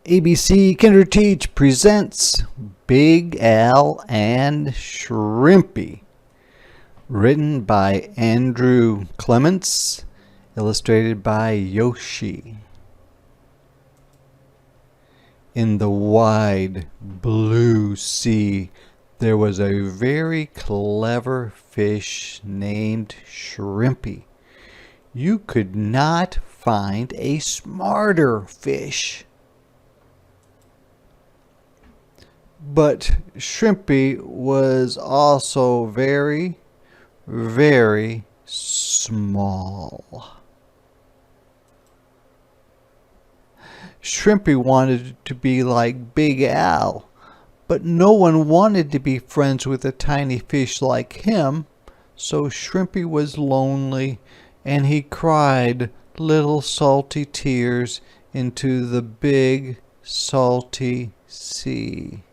ABC Kinder Teach presents Big Al and Shrimpy, written by Andrew Clements, illustrated by Yoshi. In the wide blue sea, there was a very clever fish named Shrimpy. You could not find a smarter fish. But Shrimpy was also very, very small. Shrimpy wanted to be like Big Al, but no one wanted to be friends with a tiny fish like him, so Shrimpy was lonely, and he cried little salty tears into the big, salty sea.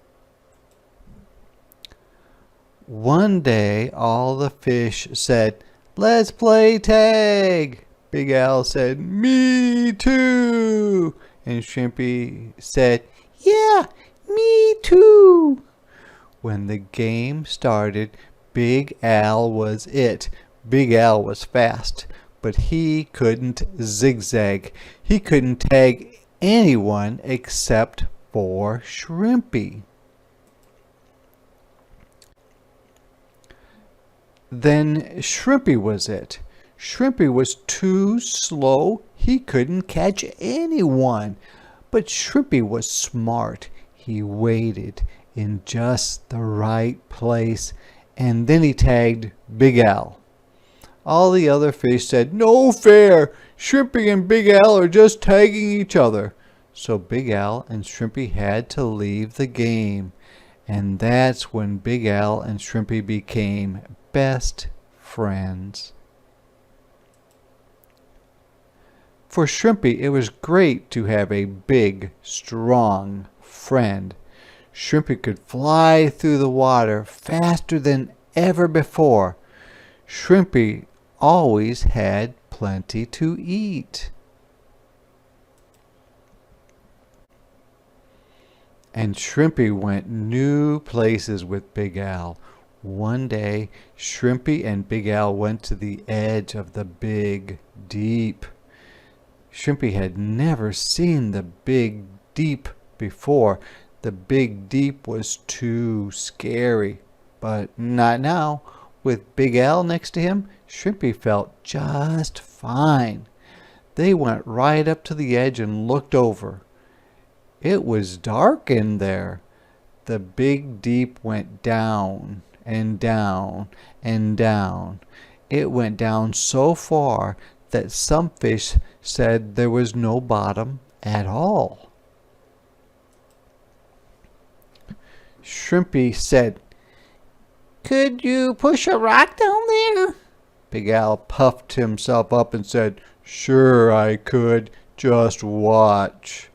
One day all the fish said, "Let's play tag." Big Al said, "Me too." And Shrimpy said, "Yeah, me too." When the game started, Big Al was it. Big Al was fast, but he couldn't zigzag. He couldn't tag anyone except for Shrimpy. Then Shrimpy was it. Shrimpy was too slow. He couldn't catch anyone. But Shrimpy was smart. He waited in just the right place, and then he tagged Big Al. All the other fish said, "No fair! Shrimpy and Big Al are just tagging each other." So Big Al and Shrimpy had to leave the game. And that's when Big Al and Shrimpy became best friends. For Shrimpy, it was great to have a big, strong friend. Shrimpy could fly through the water faster than ever before. Shrimpy always had plenty to eat. And Shrimpy went new places with Big Al. One day, Shrimpy and Big Al went to the edge of the big deep. Shrimpy had never seen the big deep before. The big deep was too scary. But not now. With Big Al next to him, Shrimpy felt just fine. They went right up to the edge and looked over. It was dark in there. The big deep went down and down and down. It went down so far that some fish said there was no bottom at all. Shrimpy said, "Could you push a rock down there?" Big Al puffed himself up and said, "Sure I could. Just watch."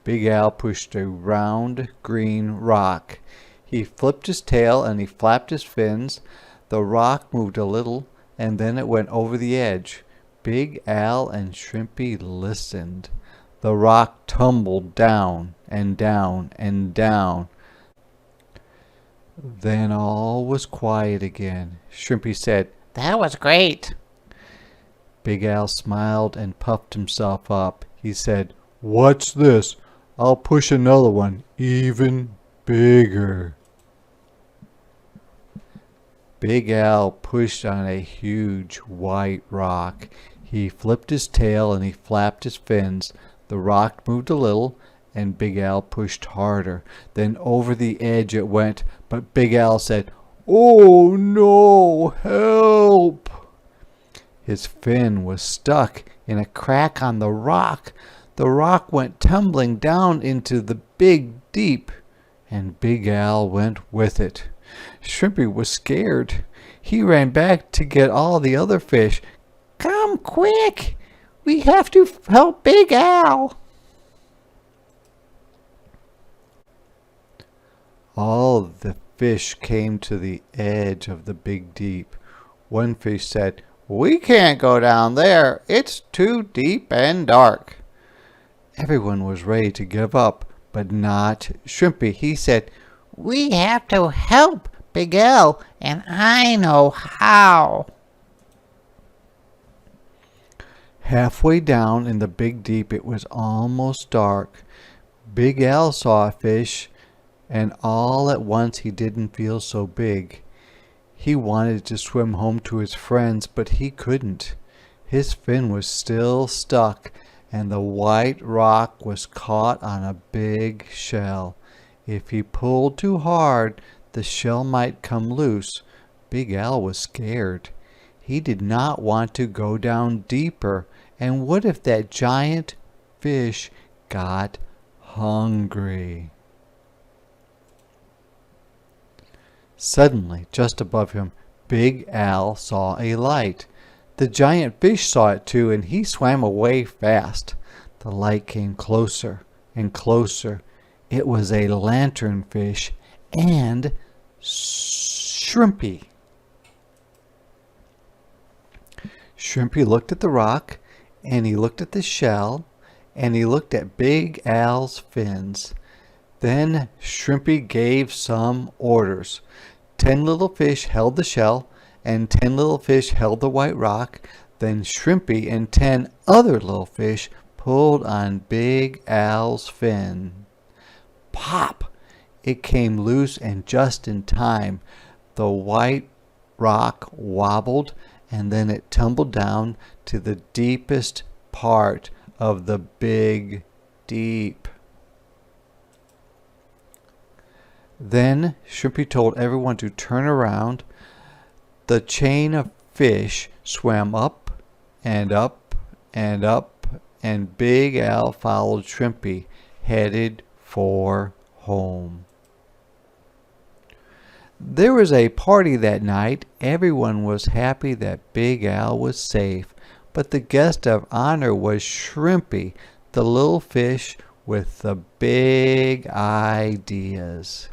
Big Al pushed a round green rock. He flipped his tail and he flapped his fins. The rock moved a little, and then it went over the edge. Big Al and Shrimpy listened. The rock tumbled down and down and down. Then all was quiet again. Shrimpy said, "That was great." Big Al smiled and puffed himself up. He said, "What's this? I'll push another one, even bigger." Big Al pushed on a huge white rock. He flipped his tail and he flapped his fins. The rock moved a little, and Big Al pushed harder. Then over the edge it went, but Big Al said, "Oh no, help!" His fin was stuck in a crack on the rock. The rock went tumbling down into the big deep, and Big Al went with it. Shrimpy was scared. He ran back to get all the other fish. "Come quick! We have to help Big Al!" All the fish came to the edge of the big deep. One fish said, "We can't go down there. It's too deep and dark." Everyone was ready to give up, but not Shrimpy. He said, We have to help Big L, and I know how. halfway down in the big deep, it was almost dark. Big Al saw a fish, and all at once he didn't feel so big. He wanted to swim home to his friends, but he couldn't. His fin was still stuck, and the white rock was caught on a big shell. If he pulled too hard, the shell might come loose. Big Al was scared. He did not want to go down deeper, and what if that giant fish got hungry? Suddenly, just above him, Big Al saw a light. The giant fish saw it too, and he swam away fast. The light came closer and closer. It was a lanternfish and Shrimpy. Shrimpy looked at the rock, and he looked at the shell, and he looked at Big Al's fins. Then Shrimpy gave some orders. 10 little fish held the shell, and 10 little fish held the white rock. Then Shrimpy and 10 other little fish pulled on Big Al's fin. Pop! It came loose, and just in time. The white rock wobbled, and then it tumbled down to the deepest part of the big deep. Then Shrimpy told everyone to turn around. The chain of fish swam up and up and up, and Big Al followed Shrimpy, headed for home. There was a party that night. Everyone was happy that Big Al was safe, but the guest of honor was Shrimpy, the little fish with the big ideas.